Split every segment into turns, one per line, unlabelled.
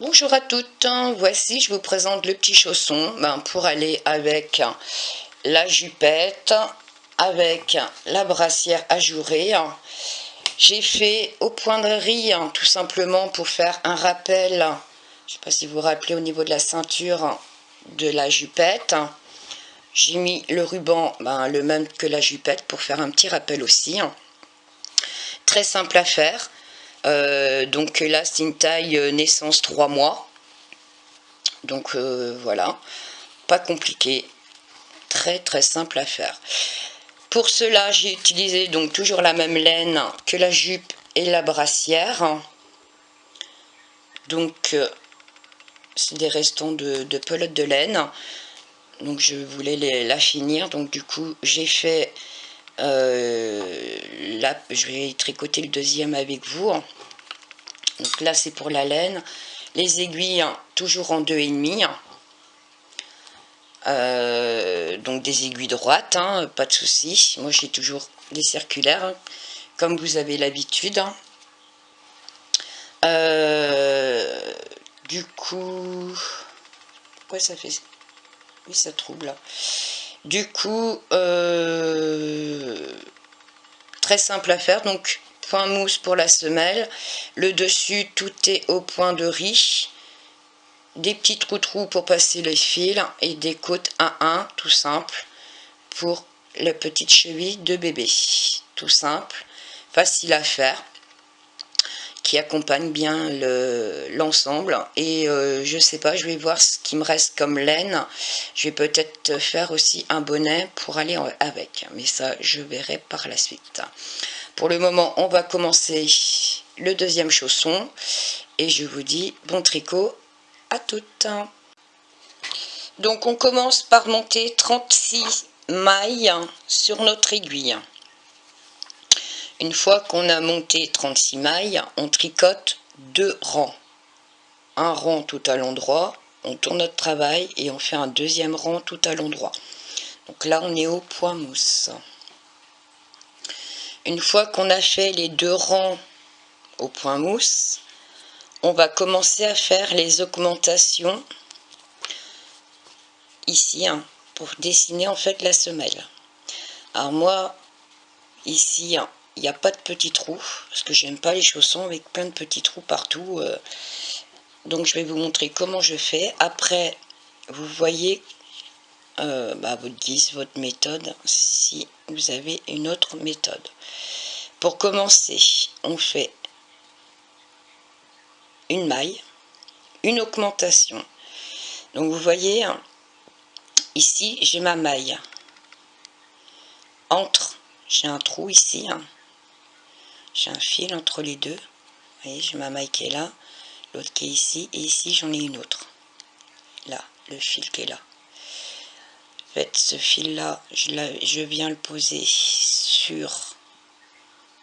Bonjour à toutes, voici je vous présente le petit chausson pour aller avec la jupette, avec la brassière ajourée. J'ai fait au point de riz tout simplement pour faire un rappel, je ne sais pas si vous vous rappelez au niveau de la ceinture de la jupette. J'ai mis le ruban le même que la jupette pour faire un petit rappel aussi. Très simple à faire. Donc là c'est une taille naissance 3 mois. Donc voilà, pas compliqué, très simple à faire. Pour cela j'ai utilisé donc toujours la même laine que la jupe et la brassière. Donc c'est des restants de pelote de laine. Donc je voulais la finir, donc du coup j'ai fait là je vais tricoter le deuxième avec vous. Donc là c'est pour la laine, les aiguilles toujours en 2,5. Donc des aiguilles droites, pas de souci. Moi j'ai toujours des circulaires, comme vous avez l'habitude. Du coup, pourquoi ça fait... Oui, ça trouble. Du coup, très simple à faire. Donc, point mousse pour la semelle. Le dessus, tout est au point de riz. Des petits trous pour passer les fils et des côtes à 1, tout simple, pour la petite cheville de bébé. Tout simple, facile à faire, qui accompagne bien l'ensemble. Et je sais pas, je vais voir ce qui me reste comme laine. Je vais peut-être faire aussi un bonnet pour aller avec, mais ça je verrai par la suite. Pour le moment on va commencer le deuxième chausson et je vous dis bon tricot à toutes. Donc on commence par monter 36 mailles sur notre aiguille. Une fois qu'on a monté 36 mailles, on tricote 2 rangs. Un rang tout à l'endroit, on tourne notre travail et on fait un deuxième rang tout à l'endroit. Donc là on est au point mousse. Une fois qu'on a fait les 2 rangs au point mousse, on va commencer à faire les augmentations ici pour dessiner en fait la semelle. Alors moi ici il n'y a pas de petits trous parce que j'aime pas les chaussons avec plein de petits trous partout. Donc je vais vous montrer comment je fais. Après vous voyez votre guise, votre méthode, si vous avez une autre méthode. Pour commencer, on fait une maille, une augmentation. Donc vous voyez, ici j'ai ma maille. Entre, j'ai un trou ici. J'ai un fil entre les deux. Vous voyez, j'ai ma maille qui est là, l'autre qui est ici, et ici j'en ai une autre. Là, le fil qui est là. En fait, ce fil là, je viens le poser sur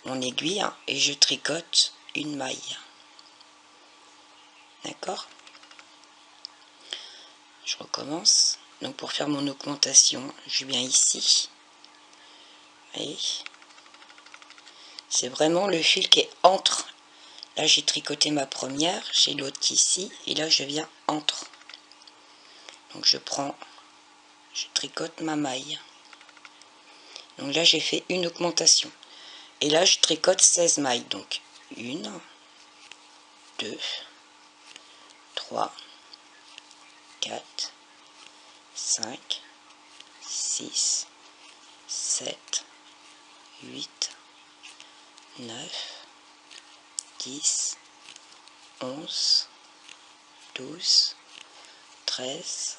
mon aiguille et je tricote une maille. D'accord? Je recommence. Donc pour faire mon augmentation, je viens ici. Vous voyez? C'est vraiment le fil qui est entre. Là j'ai tricoté ma première, j'ai l'autre qui est ici, et là je viens entre. Donc je tricote ma maille. Donc là j'ai fait une augmentation. Et là je tricote 16 mailles. Donc 1, 2, 3, 4, 5, 6, 7, 8, 9, 10, 11, 12, 13,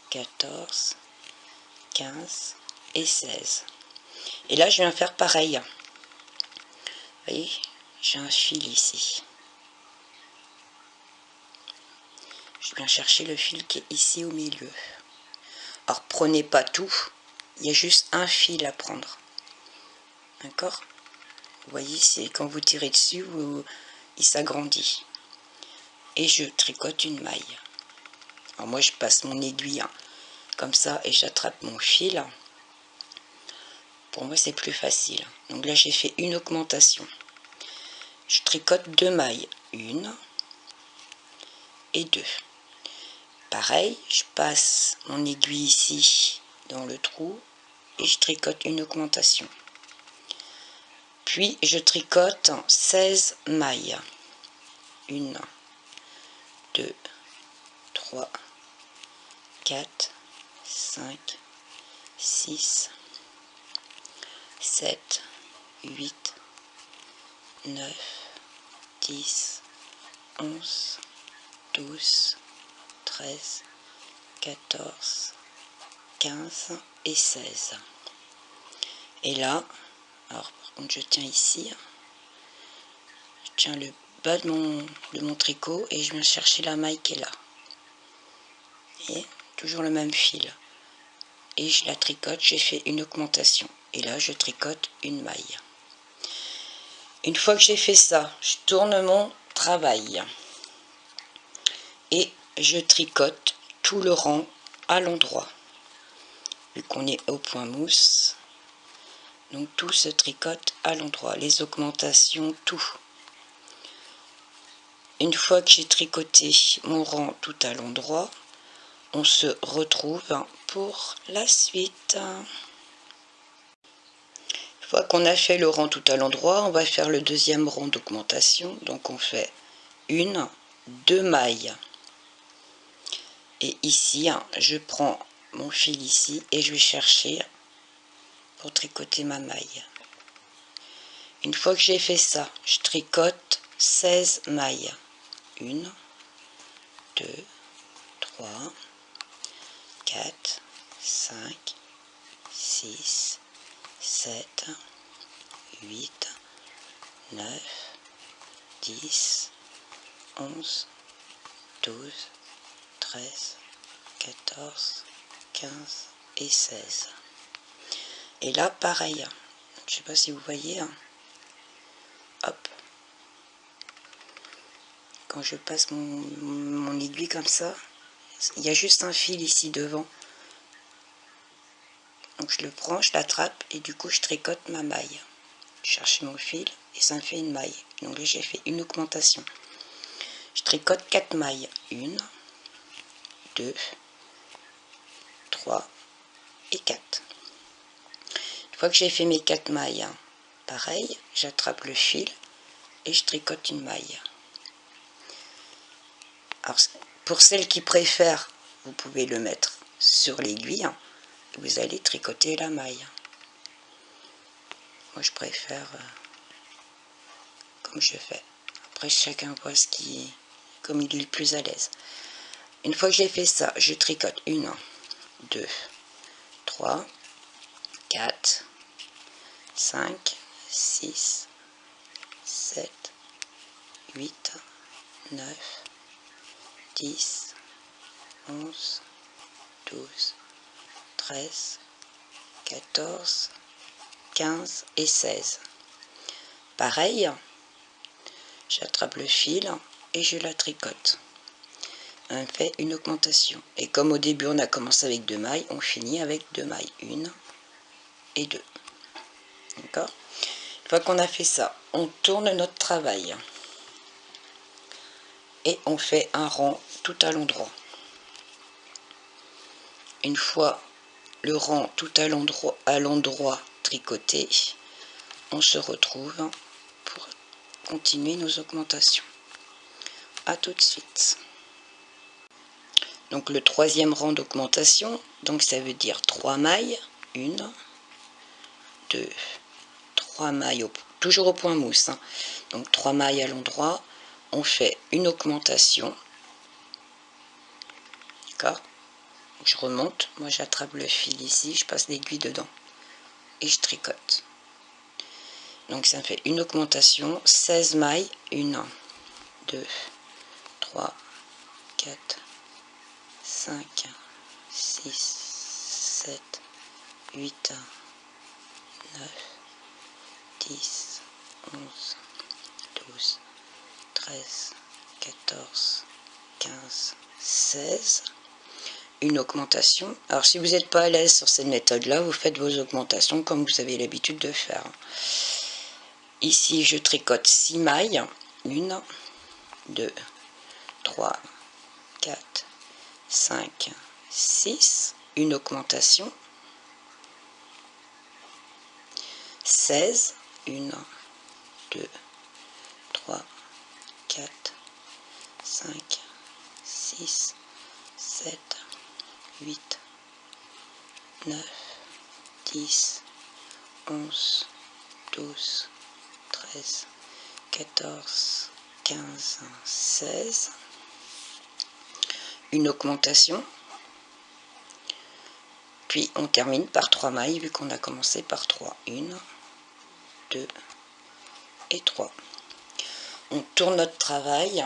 14, 15 et 16. Et là je viens faire pareil. Vous voyez, j'ai un fil ici. Je viens chercher le fil qui est ici au milieu. Alors prenez pas tout, il y a juste un fil à prendre. D'accord? Vous voyez, c'est quand vous tirez dessus, il s'agrandit. Et je tricote une maille. Alors moi je passe mon aiguille comme ça et j'attrape mon fil. Pour moi c'est plus facile. Donc là j'ai fait une augmentation. Je tricote 2 mailles. 1, et 2. Pareil, je passe mon aiguille ici dans le trou et je tricote une augmentation. Puis je tricote 16 mailles. 1, 2, 3, 4, 5, 6, 7, 8, 9, 10, 11, 12, 13, 14, 15 et 16. Et là, alors par contre je tiens ici, je tiens le bas de mon tricot et je viens chercher la maille qui est là. Et toujours le même fil. Et je la tricote, j'ai fait une augmentation. Et là je tricote une maille. Une fois que j'ai fait ça, je tourne mon travail. Et je tricote tout le rang à l'endroit. Vu qu'on est au point mousse, donc tout se tricote à l'endroit, les augmentations, tout. Une fois que j'ai tricoté mon rang tout à l'endroit, on se retrouve pour la suite. Une fois qu'on a fait le rang tout à l'endroit, on va faire le deuxième rang d'augmentation. Donc on fait 1, 2 mailles. Et ici, je prends mon fil ici et je vais chercher pour tricoter ma maille. Une fois que j'ai fait ça, je tricote 16 mailles. 1, 2, 3, 4, 5, 6, 7, 8, 9, 10, 11, 12, 13, 14, 15 et 16. Et là, pareil. Je sais pas si vous voyez. Hop. Quand je passe mon aiguille comme ça, il y a juste un fil ici devant. Donc je le prends, je l'attrape et du coup je tricote ma maille. Je cherche mon fil et ça me fait une maille. Donc là j'ai fait une augmentation. Je tricote 4 mailles. 1, 2, 3 et 4. Une fois que j'ai fait mes 4 mailles, pareil, j'attrape le fil et je tricote une maille. Alors pour celles qui préfèrent, vous pouvez le mettre sur l'aiguille. Vous allez tricoter la maille. Moi je préfère comme je fais. Après chacun voit comme il est le plus à l'aise. Une fois que j'ai fait ça, je tricote 1, 2, 3, 4, 5, 6, 7, 8, 9, 10, 11, 12, 13, 14, 15 et 16. Pareil, j'attrape le fil et je la tricote. On fait une augmentation. Et comme au début on a commencé avec 2 mailles, on finit avec 2 mailles. 1 et 2. D'accord? Une fois qu'on a fait ça, on tourne notre travail. Et on fait un rang tout à l'endroit. Une fois le rang tout à l'endroit tricoté, on se retrouve pour continuer nos augmentations. A tout de suite. Donc le troisième rang d'augmentation, donc ça veut dire 3 mailles. 1, 2, 3 mailles, toujours au point mousse. Donc 3 mailles à l'endroit, on fait une augmentation. D'accord? Je remonte, moi j'attrape le fil ici, je passe l'aiguille dedans et je tricote. Donc ça fait une augmentation, 16 mailles, 1, 2, 3, 4, 5, 6, 7, 8, 9, 10, 11, 12, 13, 14, 15, 16. Une augmentation. Alors si vous n'êtes pas à l'aise sur cette méthode là, vous faites vos augmentations comme vous avez l'habitude de faire. Ici je tricote 6 mailles. 1, 2, 3, 4, 5, 6, une augmentation, 16, 1, 2, 3, 4, 5, 6, 7, 8, 9, 10, 11, 12, 13, 14, 15, 16, une augmentation, puis on termine par 3 mailles vu qu'on a commencé par 3, 1, 2 et 3. On tourne notre travail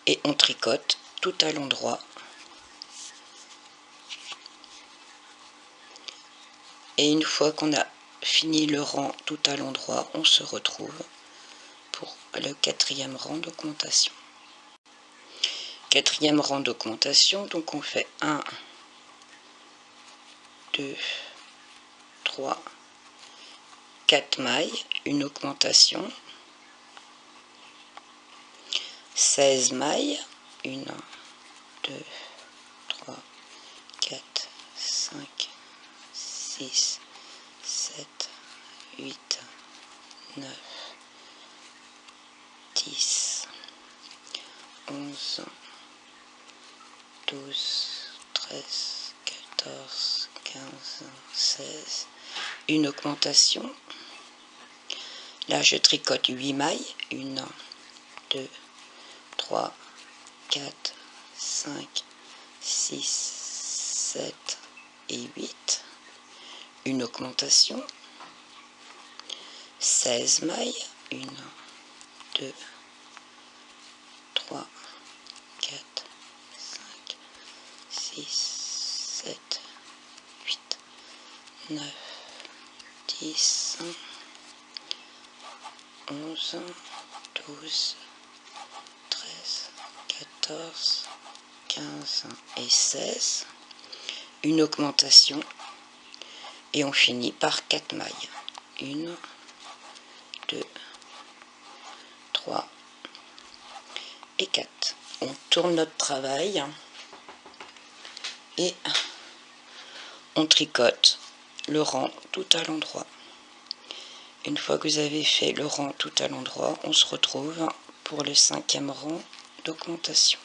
et on tricote tout à l'endroit. Et une fois qu'on a fini le rang tout à l'endroit, on se retrouve pour le 4e rang d'augmentation. 4e rang d'augmentation, donc on fait 1, 2, 3, 4 mailles, une augmentation, 16 mailles, 1, 2, 3, 4, 5, 6, 7, 8, 9, 10, 11, 12, 13, 14, 15, 16, une augmentation. Là, je tricote 8 mailles, 1, 2, 3, 4, 5, 6, 7 et 8, une augmentation, 16 mailles, 1, 2, 3, 4, 5, 6, 7, 8, 9, 10, 11, 12, 13, 14, 15 et 16, une augmentation, et on finit par 4 mailles, 1, 2, 3 et 4. On tourne notre travail et on tricote le rang tout à l'endroit. Une fois que vous avez fait le rang tout à l'endroit, on se retrouve pour le 5e rang d'augmentation.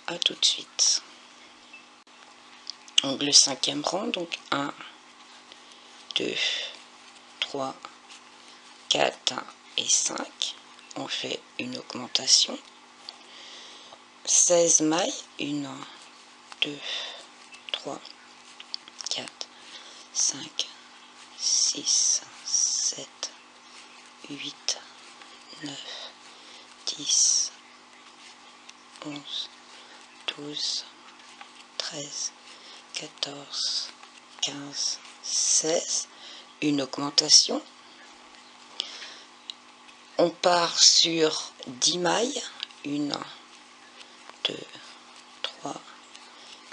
A tout de suite. Donc le 5e rang, donc 1, 2, 3, 4 et 5. On fait une augmentation. 16 mailles, 1, 2, 3, 4, 5, 6, 7, 8, 9, 10, 11, 12, 13, 14, 15, 16, une augmentation. On part sur 10 mailles, 1, 2, 3,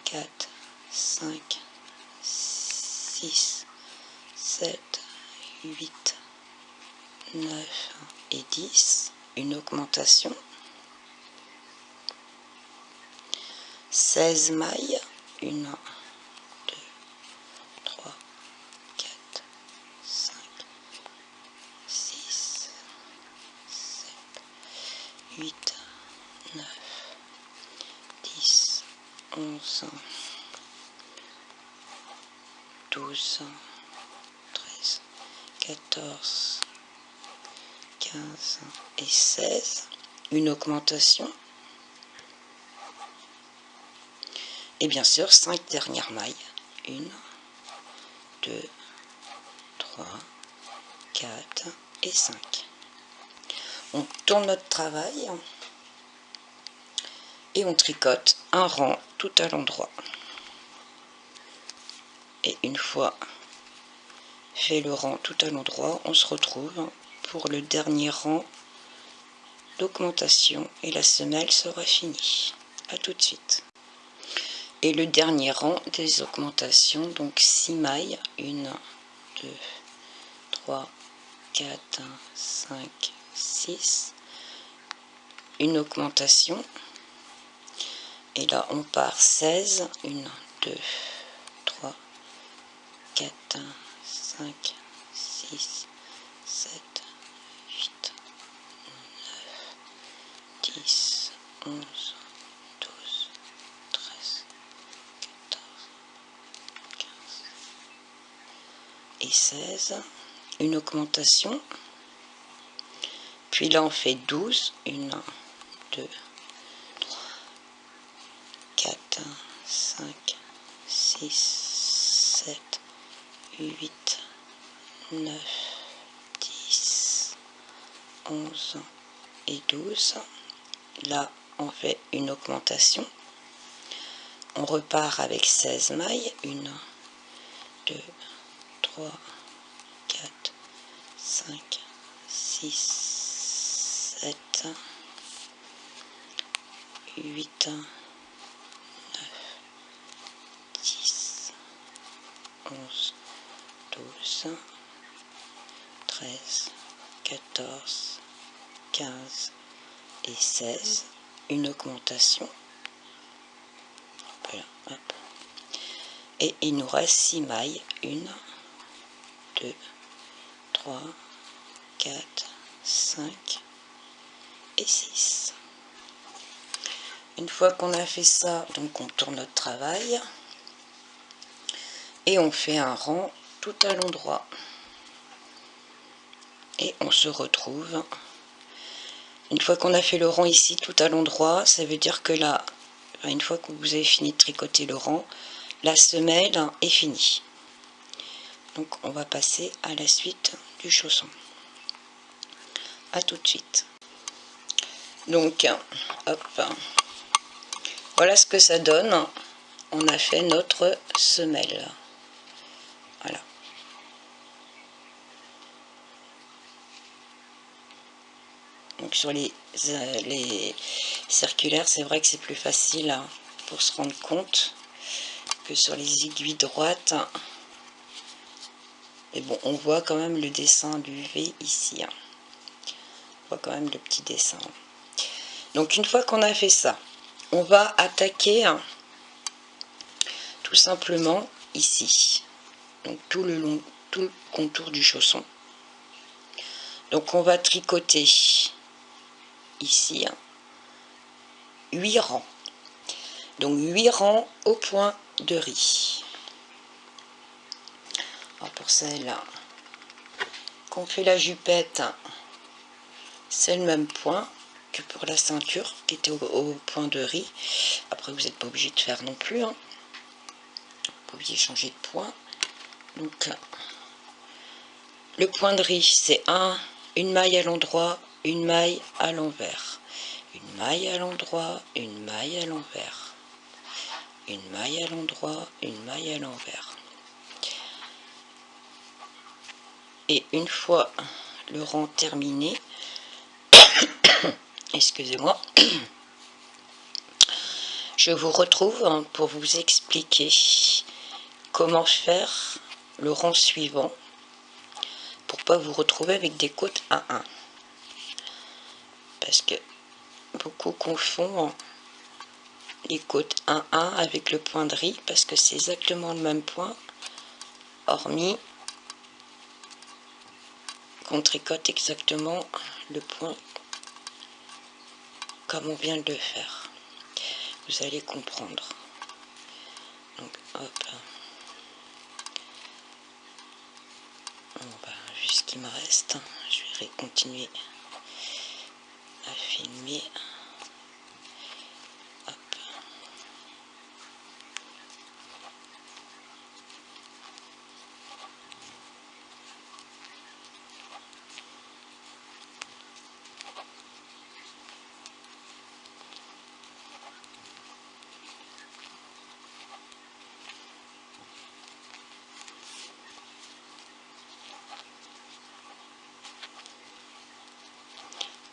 4, 5, 6, 7, 8, 9 et 10, une augmentation. 16 mailles, 1, 2, 3, 4, 5, 6, 7, 8, 9, 10, 11, 12, 13, 14, 15 et 16, une augmentation. Et bien sûr, 5 dernières mailles. 1, 2, 3, 4 et 5. On tourne notre travail et on tricote un rang tout à l'endroit. Et une fois fait le rang tout à l'endroit, on se retrouve pour le dernier rang d'augmentation et la semelle sera finie. A tout de suite. Et le dernier rang des augmentations, donc 6 mailles, 1, 2, 3, 4, 5, 6, une augmentation. Et là, on part 16. 1, 2, 3, 4, 5, 6, 7, 8, 9, 10, 11, 12, 13, 14, 15 et 16. Une augmentation. Puis là, on fait 12. 1, 2, 3, 4, 5, 6, 7, 8, 9, 10, 11 et 12. Là, on fait une augmentation. On repart avec 16 mailles. 1, 2, 3, 4, 5, 6, 7, 8, 9, 10, 11, 12, 13, 14, 15 et 16. Une augmentation. Voilà, hop. Et il nous reste 6 mailles. 1, 2, 3, 4, 5 et 6. Une fois qu'on a fait ça, donc on tourne notre travail et on fait un rang tout à l'endroit. Et on se retrouve. Une fois qu'on a fait le rang ici tout à l'endroit, ça veut dire que là, une fois que vous avez fini de tricoter le rang, la semelle est finie. Donc on va passer à la suite du chausson. À tout de suite. Donc, hop, voilà ce que ça donne. On a fait notre semelle. Voilà. Donc sur les circulaires, c'est vrai que c'est plus facile pour se rendre compte que sur les aiguilles droites. Mais bon, on voit quand même le dessin du V ici. On voit quand même le petit dessin. Donc une fois qu'on a fait ça, on va attaquer tout simplement ici. Donc tout le long, tout le contour du chausson. Donc on va tricoter ici 8 rangs. Donc 8 rangs au point de riz. Alors pour celle qu'on fait la jupette, c'est le même point que pour la ceinture qui était au point de riz. Après vous n'êtes pas obligé de faire non plus. Vous pouvez changer de point. Donc le point de riz, c'est une maille à l'endroit, une maille à l'envers. Une maille à l'endroit, une maille à l'envers. Une maille à l'endroit, une maille à l'envers. Et une fois le rang terminé, excusez-moi, je vous retrouve pour vous expliquer comment faire le rang suivant pour pas vous retrouver avec des côtes à 1. Parce que beaucoup confondent les côtes 1-1 avec le point de riz parce que c'est exactement le même point, hormis qu'on tricote exactement le point comme on vient de le faire. Vous allez comprendre. Donc hop, vu ce qu'il me reste, je vais continuer à filmer. Hop.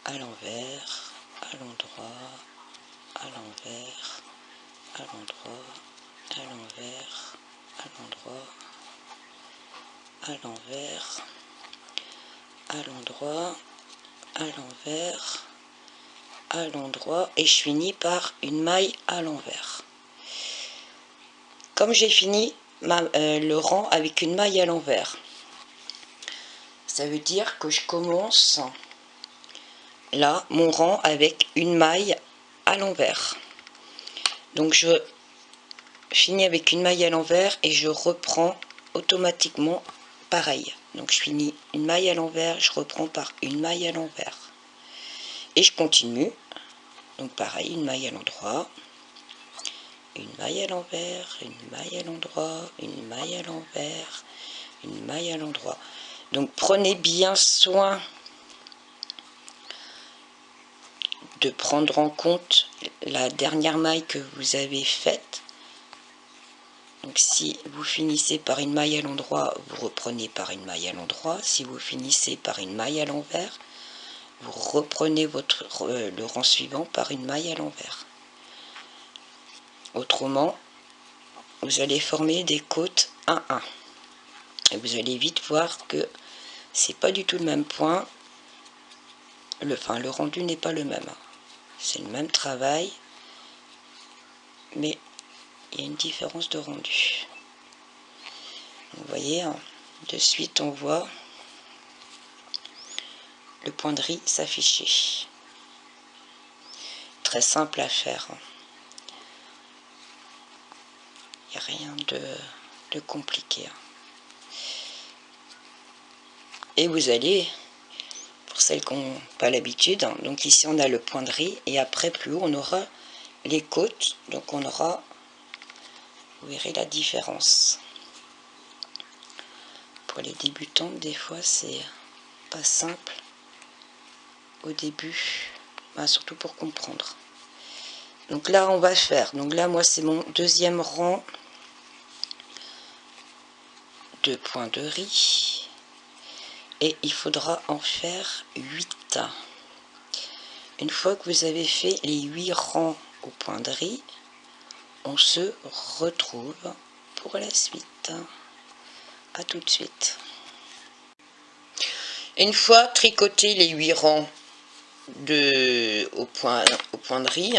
À l'envers, à l'endroit, à l'envers, à l'endroit, à l'envers, à l'endroit, à l'envers, à l'endroit, à l'envers, à l'endroit et je finis par une maille à l'envers. Comme j'ai fini le rang avec une maille à l'envers, ça veut dire que je commence là mon rang avec une maille à l'envers. Donc je finis avec une maille à l'envers et je reprends automatiquement pareil. Donc je finis une maille à l'envers, je reprends par une maille à l'envers et je continue. Donc pareil, une maille à l'endroit, une maille à l'envers, une maille à l'endroit, une maille à l'envers, une maille à l'endroit. Donc prenez bien soin de prendre en compte la dernière maille que vous avez faite. Donc si vous finissez par une maille à l'endroit, vous reprenez par une maille à l'endroit. Si vous finissez par une maille à l'envers, vous reprenez le rang suivant par une maille à l'envers. Autrement, vous allez former des côtes 1-1. Et vous allez vite voir que c'est pas du tout le même point. Le rendu n'est pas le même. C'est le même travail, mais il y a une différence de rendu. Vous voyez, de suite on voit le point de riz s'afficher. Très simple à faire. Il n'y a rien de compliqué. Et vous allez, pour celles qui n'ont pas l'habitude, donc ici on a le point de riz et après plus haut on aura les côtes. Donc on aura, vous verrez la différence. Pour les débutants, des fois c'est pas simple au début, surtout pour comprendre. Donc là on va faire, donc là moi c'est mon deuxième rang de points de riz et il faudra en faire 8. Une fois que vous avez fait les 8 rangs au point de riz, on se retrouve pour la suite. À tout de suite. Une fois tricoté les 8 rangs au point de riz,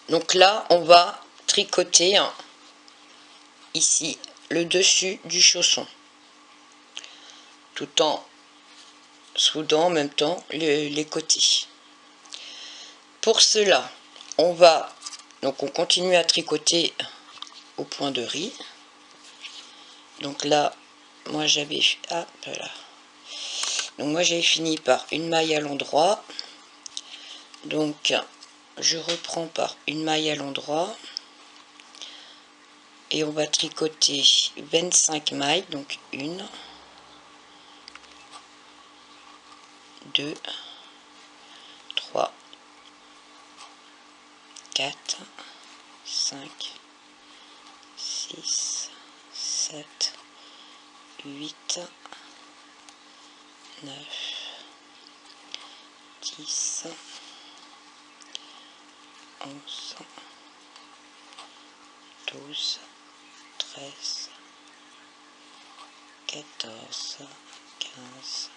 donc là on va tricoter ici le dessus du chausson, tout en soudant en même temps les côtés. Pour cela, on continue à tricoter au point de riz. Donc là, moi j'avais fini par une maille à l'endroit. Donc je reprends par une maille à l'endroit et on va tricoter 25 mailles, donc 1, 2, 3, 4, 5, 6, 7, 8, 9, 10, 11, 12, 13, 14, 15,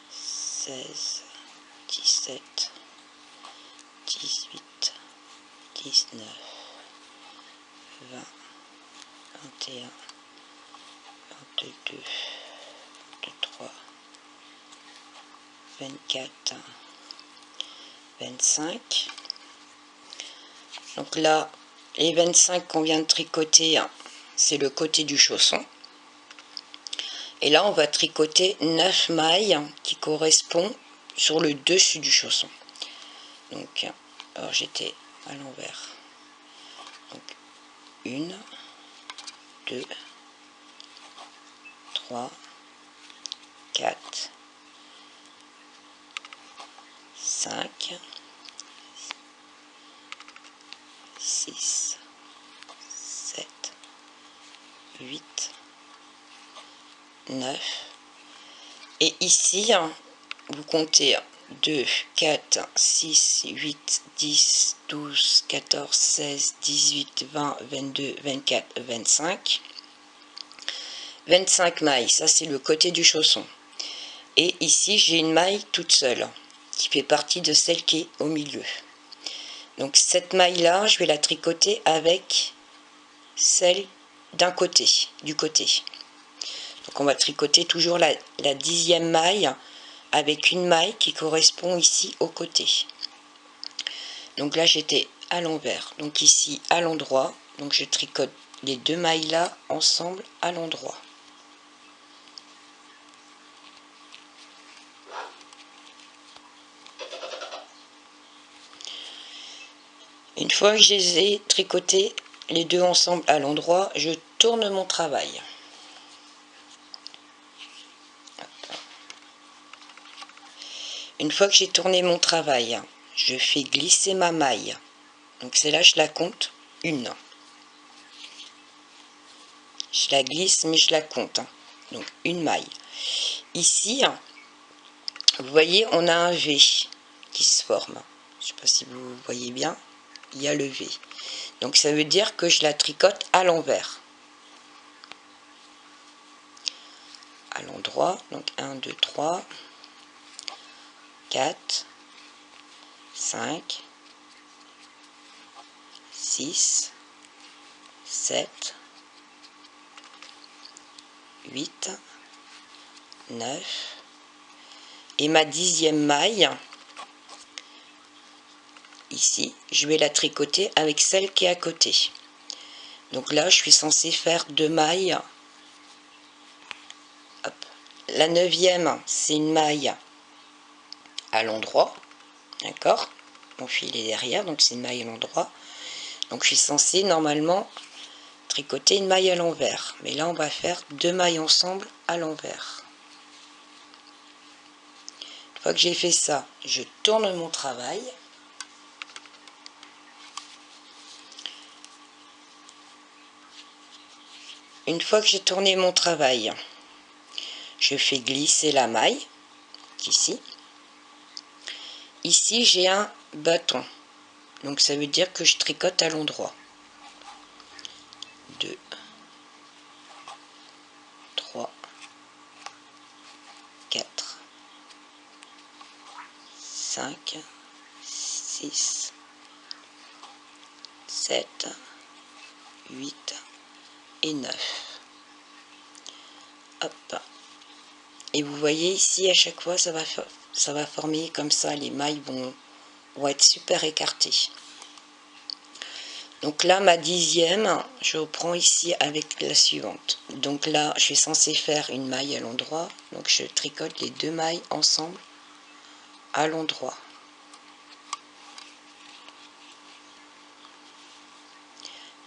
16, 17, 18, 19, 20, 21, 22, 23, 24, 25. Donc là, les 25 qu'on vient de tricoter, c'est le côté du chausson. Et là, on va tricoter 9 mailles qui correspondent sur le dessus du chausson. Donc, alors j'étais à l'envers. Donc, 1, 2, 3, 4, 5, 6, 7, 8, 9. Et ici, vous comptez 2, 4, 6, 8, 10, 12, 14, 16, 18, 20, 22, 24, 25. 25 mailles, ça c'est le côté du chausson. Et ici, j'ai une maille toute seule. qui fait partie de celle qui est au milieu. Donc cette maille là, je vais la tricoter avec celle d'un côté, du côté. Donc on va tricoter toujours la 10e maille avec une maille qui correspond ici au côté. Donc là j'étais à l'envers, donc ici à l'endroit, donc je tricote les 2 mailles là ensemble à l'endroit. Une fois que je les ai tricotées les 2 ensemble à l'endroit, je tourne mon travail. Une fois que j'ai tourné mon travail, je fais glisser ma maille. Donc c'est là je la compte une. Je la glisse mais je la compte. Donc une maille. Ici, vous voyez, on a un V qui se forme. Je ne sais pas si vous voyez bien. Il y a le V. Donc ça veut dire que je la tricote à l'envers. À l'endroit. Donc 1, 2, 3, 4, 5, 6, 7, 8, 9. Et ma 10e maille, ici, je vais la tricoter avec celle qui est à côté. Donc là, je suis censée faire 2 mailles. Hop. La 9e, c'est une maille à l'endroit. D'accord? Mon fil est derrière, donc c'est une maille à l'endroit. Donc je suis censée normalement tricoter une maille à l'envers. Mais là, on va faire 2 mailles ensemble à l'envers. Une fois que j'ai fait ça, je tourne mon travail. Une fois que j'ai tourné mon travail, je fais glisser la maille, ici. Ici, j'ai un bâton. Donc ça veut dire que je tricote à l'endroit. 2, 3, 4, 5, 6, 7, 8 et 9. Hop. Et vous voyez ici, à chaque fois, ça va former comme ça, les mailles vont être super écartées. Donc là, ma 10e, je reprends ici avec la suivante. Donc là, je suis censée faire une maille à l'endroit. Donc je tricote les 2 mailles ensemble à l'endroit.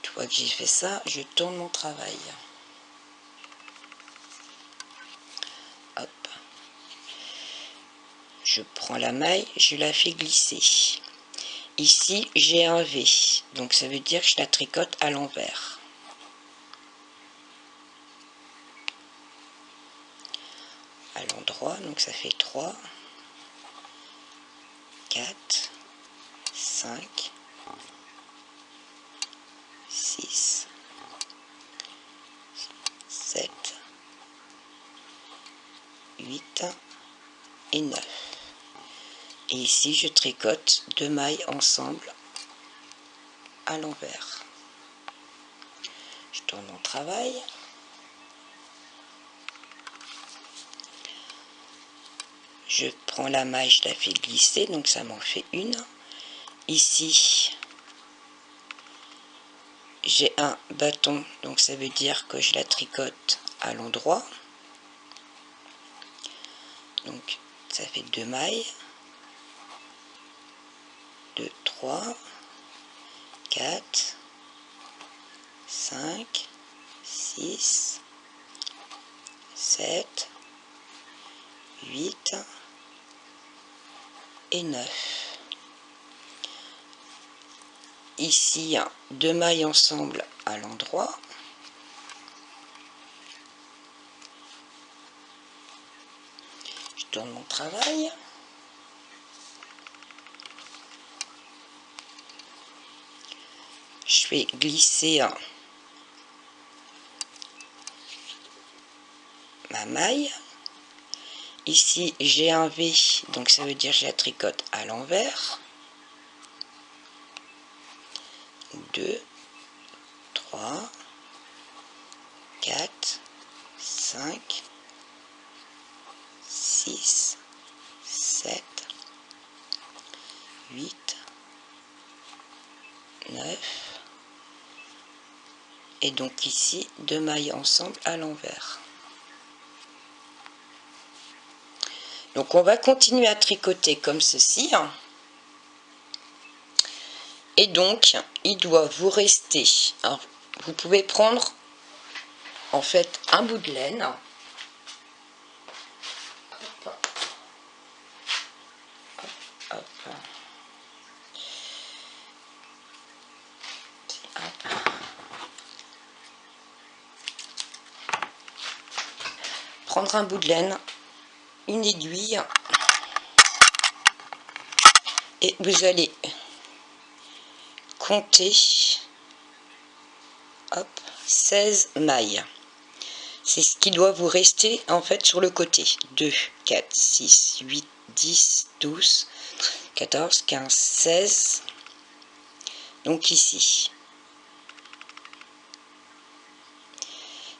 Une fois que j'ai fait ça, je tourne mon travail. Hop. Je prends la maille, je la fais glisser. Ici, j'ai un V. Donc ça veut dire que je la tricote à l'envers. À l'endroit, donc ça fait 3, 4, 5, 6, 7, 8 et 9. Et ici, je tricote 2 mailles ensemble à l'envers. Je tourne mon travail. Je prends la maille, je la fais glisser, donc ça m'en fait une. Ici, j'ai un bâton, donc ça veut dire que je la tricote à l'endroit. Donc ça fait 2 mailles. 2, 3, 4, 5, 6, 7, 8 et 9. Ici, 2 mailles ensemble à l'endroit. Je tourne mon travail. Je fais glisser ma maille. Ici, j'ai un V, donc ça veut dire que je la tricote à l'envers. 2, 3, 4, 5, 6, 7, 8, 9. Et donc ici, 2 mailles ensemble à l'envers. Donc on va continuer à tricoter comme ceci. Et donc, il doit vous rester, alors, vous pouvez prendre en fait un bout de laine. Hop, hop, hop. Prendre un bout de laine, une aiguille, et vous allez compter, hop, 16 mailles. C'est ce qui doit vous rester en fait sur le côté. 2, 4, 6, 8, 10, 12, 14, 15, 16. Donc ici.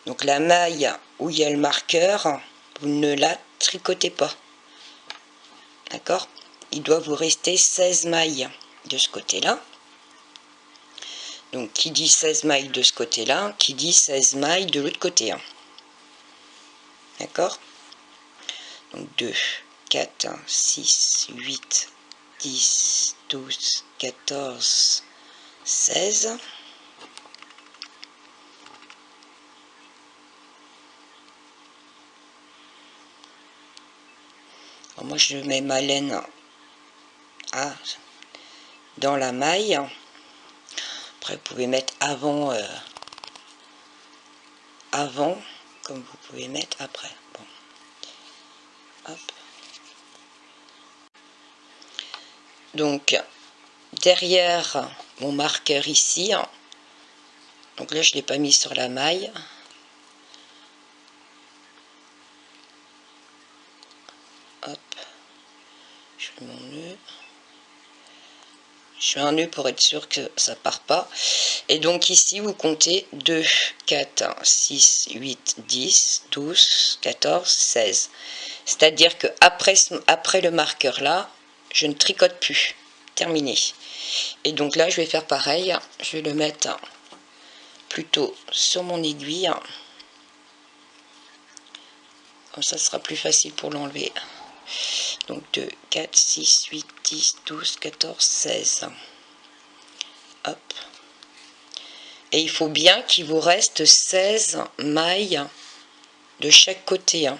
Donc la maille où il y a le marqueur, vous ne la tricotez pas. D'accord? Il doit vous rester 16 mailles de ce côté-là. Donc qui dit 16 mailles de ce côté-là, qui dit 16 mailles de l'autre côté. D'accord? Donc 2, 4, 6, 8, 10, 12, 14, 16. Alors moi je mets ma laine dans la maille. Après vous pouvez mettre avant, comme vous pouvez mettre après. Bon. Hop. Donc derrière mon marqueur ici, donc là je ne l'ai pas mis sur la maille. Hop, je fais mon nœud. Je fais un nœud pour être sûr que ça part pas. Et donc ici vous comptez 2, 4, 6, 8, 10, 12, 14, 16. C'est-à-dire que après le marqueur là, je ne tricote plus. Terminé. Et donc là je vais faire pareil. Je vais le mettre plutôt sur mon aiguille. Comme ça sera plus facile pour l'enlever. Donc 2, 4, 6, 8, 10, 12, 14, 16. Hop. Et il faut bien qu'il vous reste 16 mailles de chaque côté. Une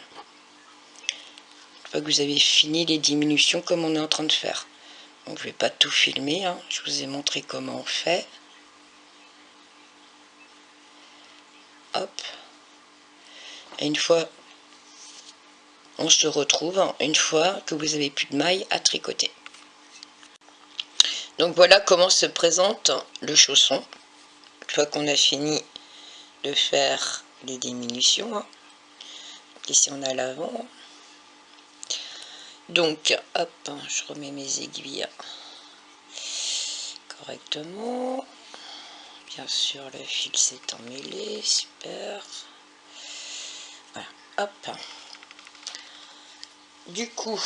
fois que vous avez fini les diminutions comme on est en train de faire. Donc je ne vais pas tout filmer. Je vous ai montré comment on fait. Hop. Et une fois, on se retrouve une fois que vous avez plus de mailles à tricoter. Donc voilà comment se présente le chausson. Une fois qu'on a fini de faire les diminutions. Ici on a l'avant. Donc hop, je remets mes aiguilles correctement. Bien sûr le fil s'est emmêlé, super. Voilà, hop. Du coup,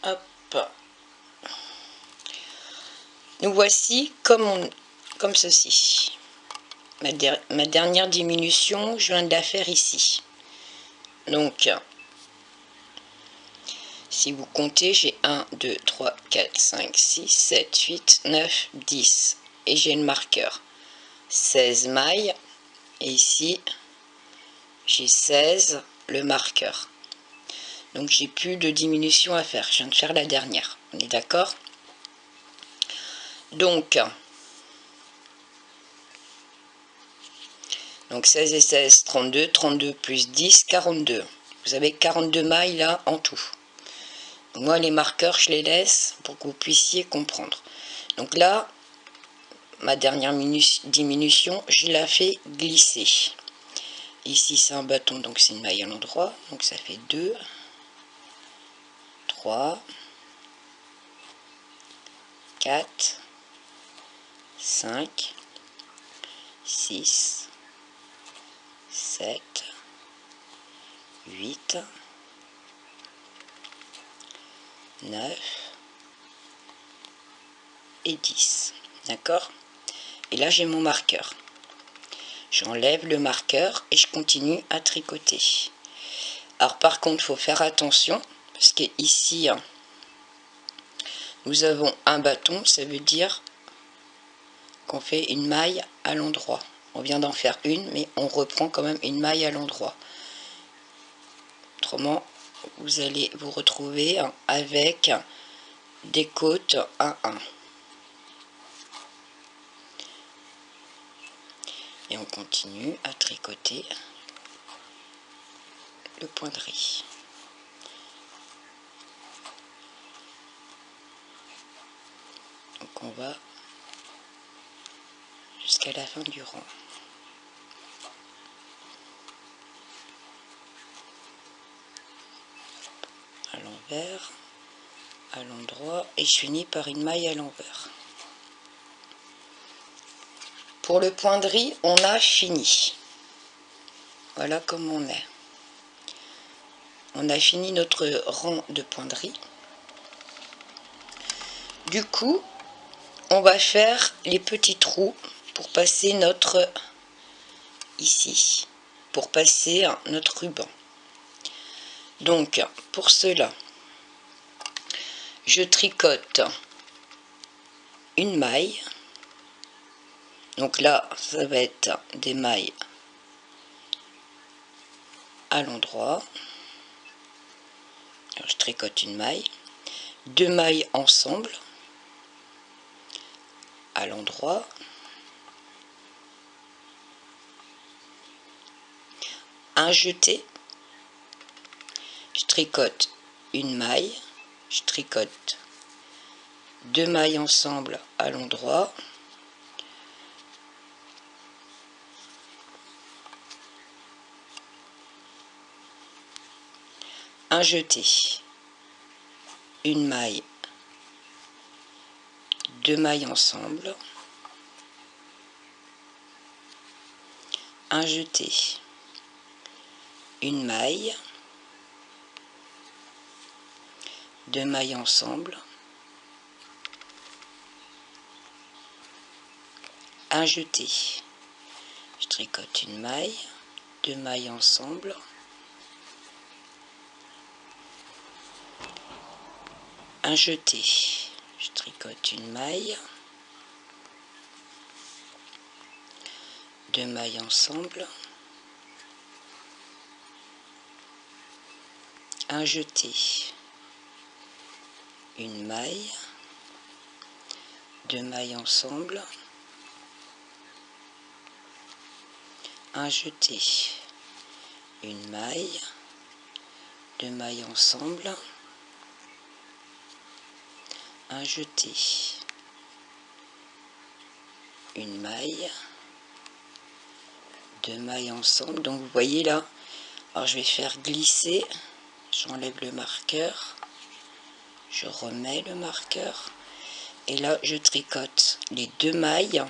hop. Nous voici comme ceci. Ma dernière diminution, je viens de la faire ici. Donc, si vous comptez, j'ai 1, 2, 3, 4, 5, 6, 7, 8, 9, 10. Et j'ai le marqueur. 16 mailles. Et ici, j'ai 16, le marqueur. Donc, j'ai plus de diminution à faire. Je viens de faire la dernière. On est d'accord? Donc 16 et 16, 32, 32 plus 10, 42. Vous avez 42 mailles là en tout. Moi les marqueurs je les laisse pour que vous puissiez comprendre. Donc là, ma dernière diminution, je la fais glisser. Ici c'est un bâton, donc c'est une maille à l'endroit, donc ça fait 2. 3, 4, 5, 6, 7, 8, 9 et 10. D'accord? Et là, j'ai mon marqueur. J'enlève le marqueur et je continue à tricoter. Alors par contre, il faut faire attention parce que ici, nous avons un bâton, ça veut dire qu'on fait une maille à l'endroit. On vient d'en faire une, mais on reprend quand même une maille à l'endroit. Autrement, vous allez vous retrouver avec des côtes à 1. Et on continue à tricoter le point de riz. Donc on va jusqu'à la fin du rang. À l'envers, à l'endroit, et je finis par une maille à l'envers. Pour le point de riz, on a fini. Voilà comme on est. On a fini notre rang de point de riz. Du coup, on va faire les petits trous pour passer notre ici, pour passer notre ruban. Donc, pour cela, je tricote une maille. Donc là, ça va être des mailles à l'endroit. Je tricote une maille, 2 mailles ensemble à l'endroit, un jeté, je tricote une maille, je tricote 2 mailles ensemble à l'endroit, un jeté, une maille, 2 mailles ensemble, un jeté, une maille, 2 mailles ensemble, un jeté, je tricote une maille, 2 mailles ensemble, un jeté, je tricote une maille, 2 mailles ensemble, un jeté, une maille, 2 mailles ensemble, un jeté, une maille, 2 mailles ensemble, un jeté, une maille, 2 mailles ensemble. Donc vous voyez là, alors je vais faire glisser, j'enlève le marqueur, je remets le marqueur et là je tricote les 2 mailles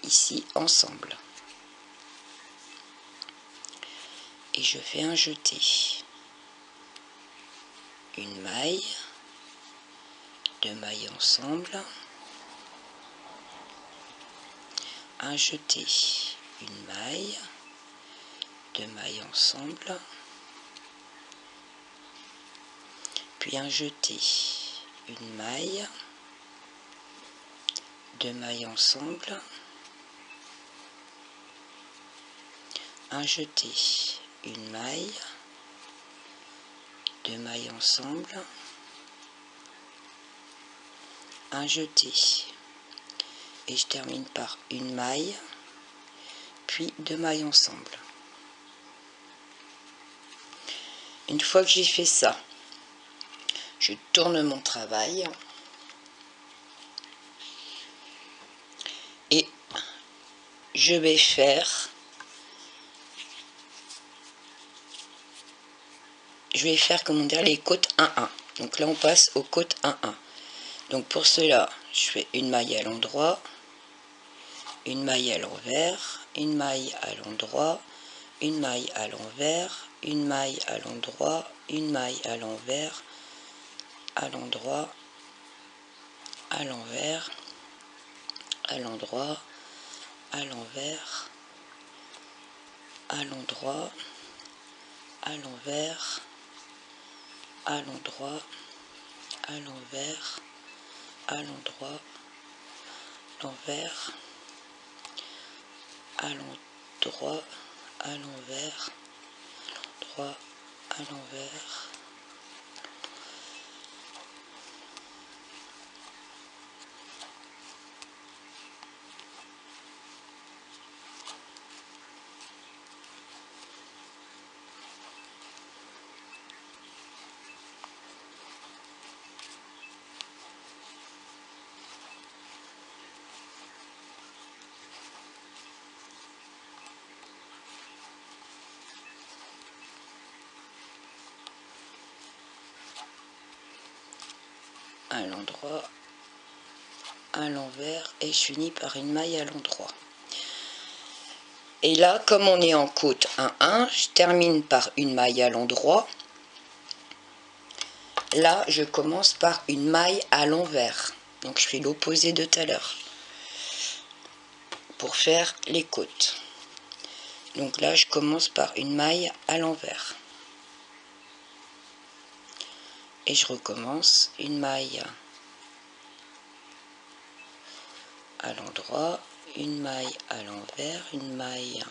ici ensemble et je fais un jeté, une maille, 2 mailles ensemble, un jeté, une maille, 2 mailles ensemble, puis un jeté, une maille, 2 mailles ensemble, un jeté, une maille, 2 mailles ensemble, un jeté, et je termine par une maille, puis 2 mailles ensemble. Une fois que j'ai fait ça, je tourne mon travail et je vais faire je vais faire, comment dire, les côtes 1-1. Donc là on passe aux côtes 1-1. Donc pour cela, je fais une maille à l'endroit, une maille à l'envers, une maille à l'endroit, une maille à l'envers, une maille à l'endroit, une maille à l'envers, à l'endroit, à l'envers, à l'endroit, à l'envers, à l'endroit, à l'envers, à l'endroit, à l'envers, à l'endroit, l'envers, à l'endroit, à l'envers, droit, à l'envers. À l'endroit, à l'envers, et je finis par une maille à l'endroit. Et là, comme on est en côte 1-1, je termine par une maille à l'endroit. Là, je commence par une maille à l'envers. Donc je fais l'opposé de tout à l'heure pour faire les côtes. Donc là, je commence par une maille à l'envers. Et je recommence une maille à l'endroit, une maille à l'envers, une maille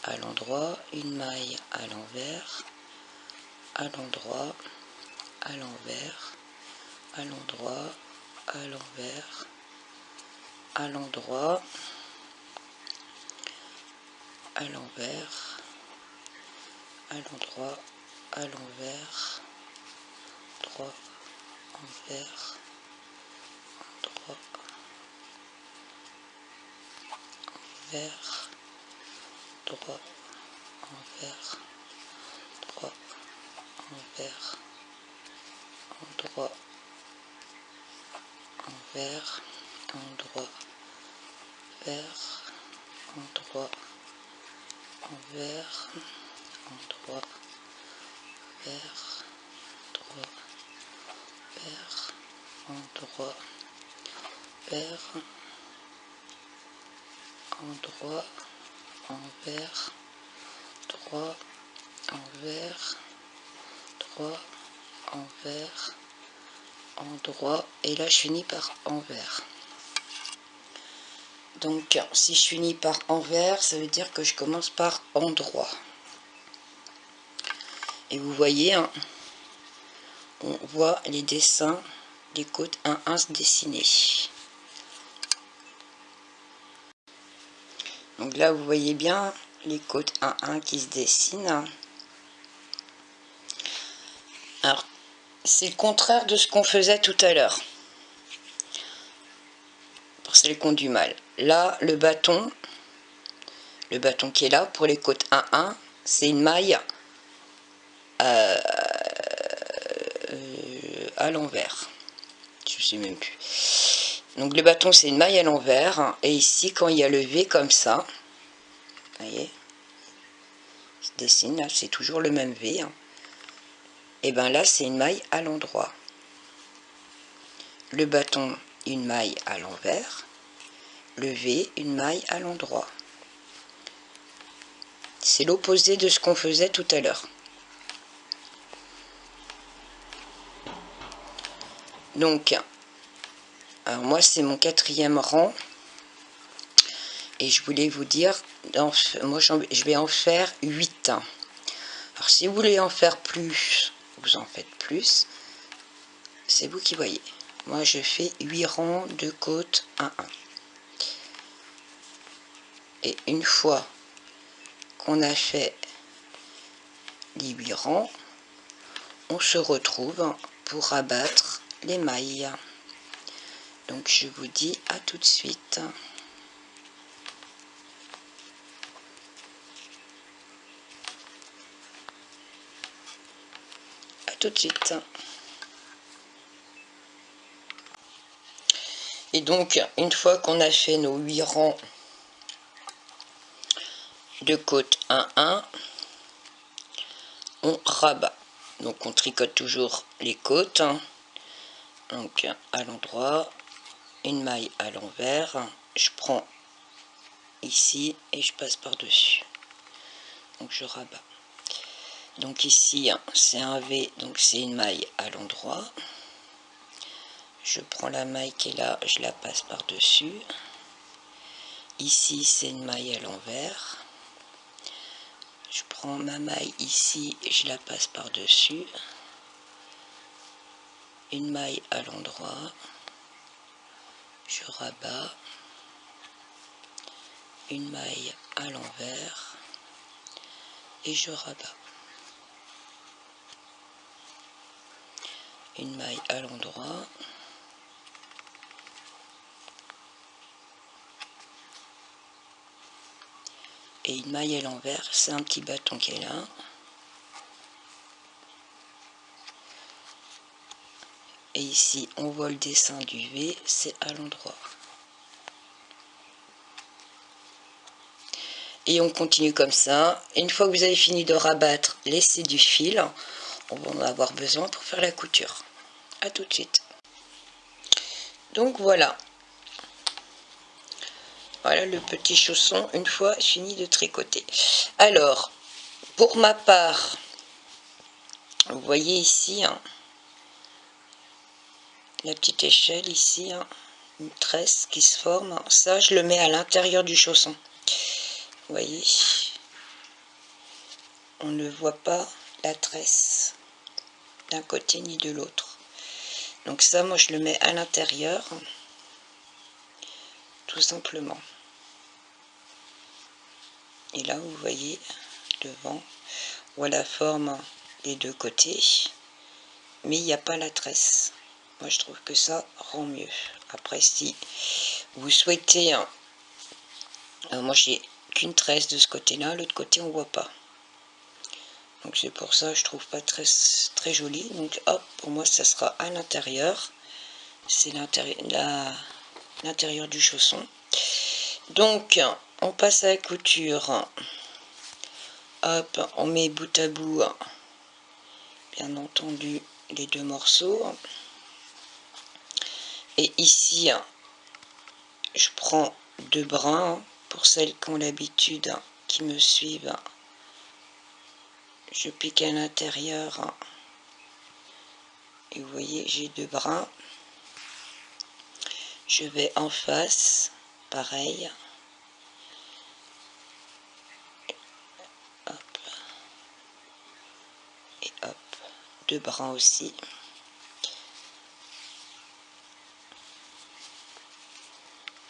à l'endroit, une maille à l'envers, à l'endroit, à l'envers, à l'endroit, à l'envers, à l'endroit, à l'envers, à l'endroit, à l'envers, droit, envers, droit, envers, droit, envers, droit, envers, endroit, envers, endroit, vers, endroit, envers, endroit, vers, droit, vers, endroit, vers, endroit, envers, droit, envers, droit, envers, endroit, et là je finis par envers. Donc si je finis par envers, ça veut dire que je commence par endroit. Et vous voyez, hein, on voit les dessins, les côtes 1-1 se dessiner. Donc là vous voyez bien les côtes 1-1 qui se dessinent. Alors c'est le contraire de ce qu'on faisait tout à l'heure pour celles qui ont du mal. Là le bâton qui est là pour les côtes 1-1, c'est une maille à l'envers. Je sais même plus. Donc le bâton c'est une maille à l'envers, et ici quand il y a le V comme ça, vous voyez, il se dessine là, c'est toujours le même V, hein. Et bien là c'est une maille à l'endroit. Le bâton une maille à l'envers, le V une maille à l'endroit. C'est l'opposé de ce qu'on faisait tout à l'heure. Donc alors moi c'est mon 4e rang, et je voulais vous dire, moi je vais en faire 8. Alors si vous voulez en faire plus, vous en faites plus, c'est vous qui voyez. Moi je fais 8 rangs de côtes 1-1. Et une fois qu'on a fait les 8 rangs, on se retrouve pour rabattre les mailles. Donc je vous dis à tout de suite. tout de suite. Et donc, une fois qu'on a fait nos 8 rangs de côte 1-1, on rabat. Donc on tricote toujours les côtes, donc à l'endroit, une maille à l'envers, je prends ici et je passe par dessus, donc je rabats. Donc ici c'est un V, donc c'est une maille à l'endroit, je prends la maille qui est là, je la passe par dessus. Ici c'est une maille à l'envers, je prends ma maille ici et je la passe par dessus, une maille à l'endroit, je rabats, une maille à l'envers et je rabats, une maille à l'endroit, et une maille à l'envers, c'est un petit bâton qui est là, et ici on voit le dessin du V, c'est à l'endroit. Et on continue comme ça. Et une fois que vous avez fini de rabattre, laissez du fil, on va en avoir besoin pour faire la couture. A tout de suite. Donc voilà. Voilà le petit chausson une fois fini de tricoter. Alors, pour ma part, vous voyez ici, la petite échelle ici, une tresse qui se forme. Ça, je le mets à l'intérieur du chausson. Vous voyez, on ne voit pas la tresse d'un côté ni de l'autre. Donc ça, moi, je le mets à l'intérieur, tout simplement. Et là, vous voyez, devant, on voit la forme des deux côtés, mais il n'y a pas la tresse. Moi, je trouve que ça rend mieux. Après, si vous souhaitez, moi, j'ai qu'une tresse de ce côté-là, l'autre côté, on voit pas. Donc, c'est pour ça, je trouve pas très joli. Donc, hop, pour moi, ça sera à l'intérieur. C'est l'intérieur du chausson. Donc, on passe à la couture. Hop, on met bout à bout, bien entendu, les deux morceaux. Et ici, je prends 2 brins. Pour celles qui ont l'habitude, qui me suivent, je pique à l'intérieur. Et vous voyez, j'ai 2 brins. Je vais en face, pareil. Hop. Et hop, 2 brins aussi.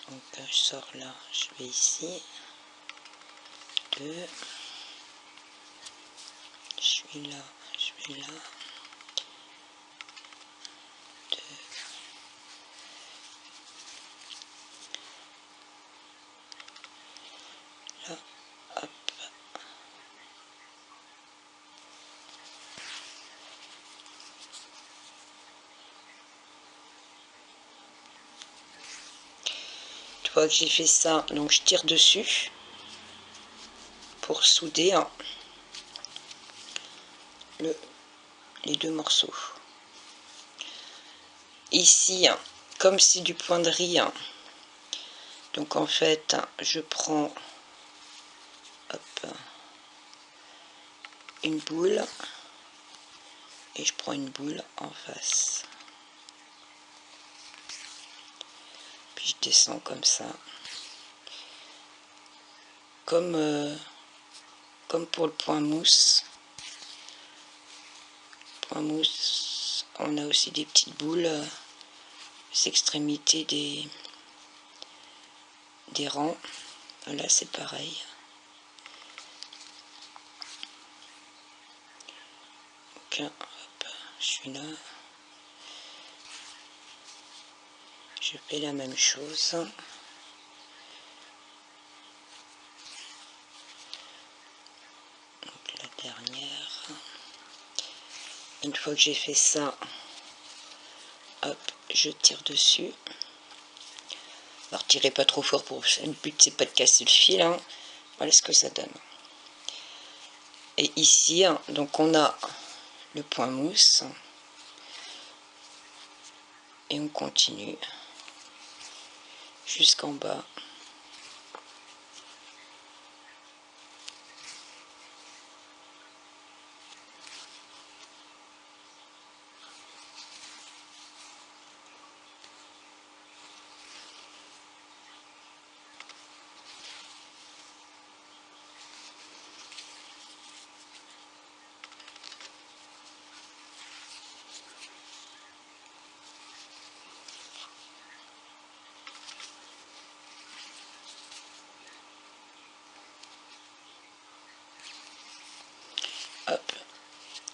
Donc je sors là, je vais ici. 2. Je suis là, je vais là. 2. Là, hop. Une fois que j'ai fait ça, donc je tire dessus pour souder les 2 morceaux. Ici, comme c'est du point de riz, donc en fait, je prends hop, une boule et je prends une boule en face. Puis je descends comme ça. Comme pour le point mousse. Point mousse, on a aussi des petites boules, les extrémités des rangs. Là, c'est pareil. Donc, hop, je suis là. Je fais la même chose. Donc, la dernière. Une fois que j'ai fait ça, hop, je tire dessus. Alors tirez pas trop fort, le but c'est pas de casser le fil, hein. Voilà ce que ça donne. Et ici, hein, donc on a le point mousse et on continue jusqu'en bas. Hop.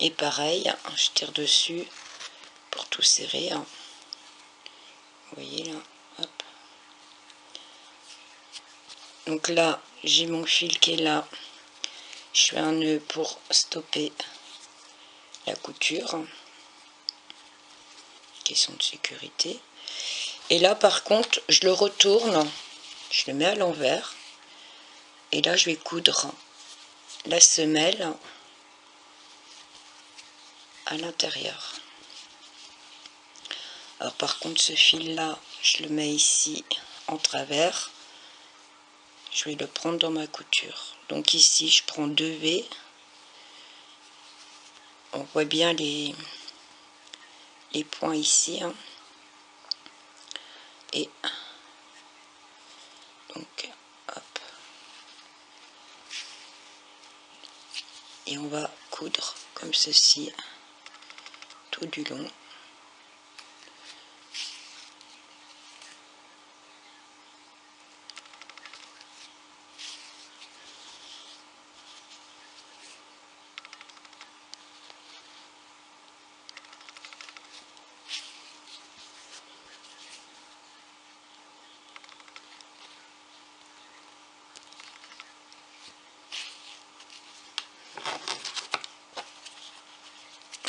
Et pareil, je tire dessus pour tout serrer. Vous voyez là, hop. Donc là, j'ai mon fil qui est là. Je fais un nœud pour stopper la couture. Question de sécurité. Et là, par contre, je le retourne. Je le mets à l'envers. Et là, je vais coudre la semelle à l'intérieur. Alors par contre, ce fil là, je le mets ici en travers. Je vais le prendre dans ma couture. Donc ici, je prends 2 V. On voit bien les points ici, hein. Et donc, hop. Et on va coudre comme ceci tout du long.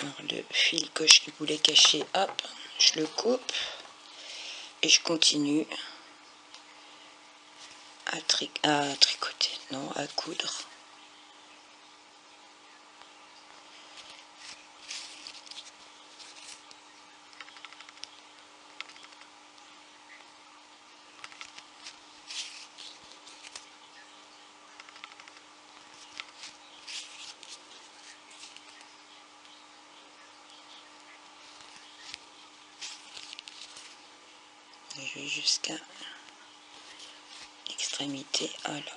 Alors, le fil que je voulais cacher, hop, je le coupe et je continue à tricoter, non, à coudre. Je vais jusqu'à l'extrémité. Voilà.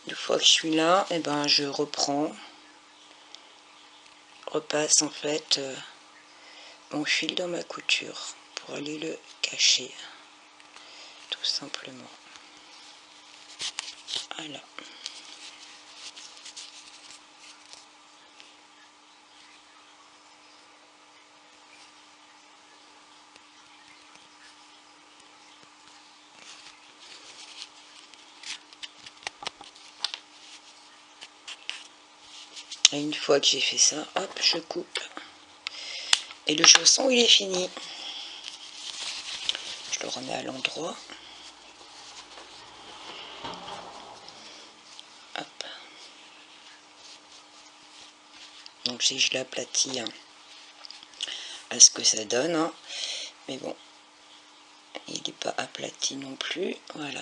Une fois que je suis là, et ben je reprends, repasse en fait mon fil dans ma couture pour aller le cacher, tout simplement. Voilà. Et une fois que j'ai fait ça, hop, je coupe. Et le chausson, il est fini. Je le remets à l'endroit. Hop. Donc si je l'aplatis, hein, à ce que ça donne, hein. Mais bon, il n'est pas aplati non plus. Voilà.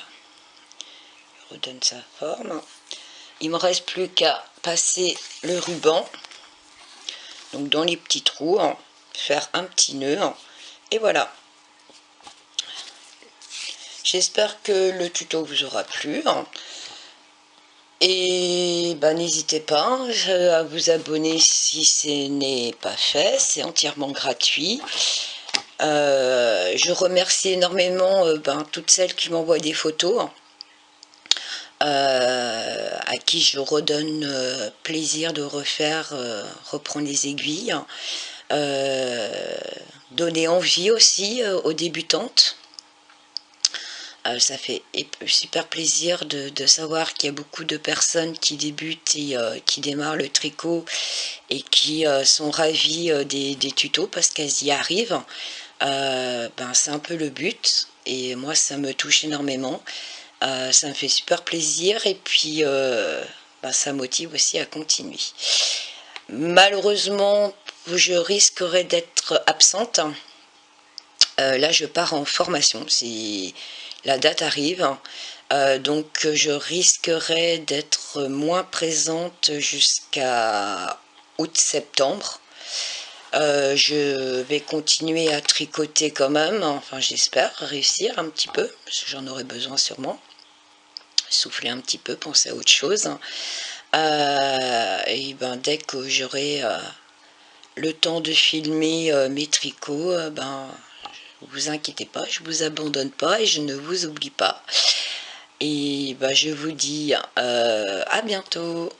Il redonne sa forme. Il me reste plus qu'à passer le ruban, donc dans les petits trous, hein, faire un petit nœud, hein, et voilà. J'espère que le tuto vous aura plu, hein, et bah, n'hésitez pas, hein, à vous abonner si ce n'est pas fait, c'est entièrement gratuit. Je remercie énormément toutes celles qui m'envoient des photos, hein, à qui je redonne plaisir de reprendre les aiguilles, donner envie aussi aux débutantes. Ça fait super plaisir de savoir qu'il y a beaucoup de personnes qui débutent et qui démarrent le tricot et qui sont ravies des tutos parce qu'elles y arrivent. Ben, c'est un peu le but et moi ça me touche énormément. Ça me fait super plaisir et puis ben, ça motive aussi à continuer. Malheureusement, je risquerais d'être absente. Là, je pars en formation. La date arrive. Donc, je risquerais d'être moins présente jusqu'à août-septembre. Je vais continuer à tricoter quand même. Enfin, j'espère réussir un petit peu, parce que j'en aurai besoin sûrement. Souffler un petit peu, penser à autre chose. Et ben, dès que j'aurai le temps de filmer mes tricots, ben, vous inquiétez pas, je vous abandonne pas et je ne vous oublie pas. Et ben, je vous dis à bientôt.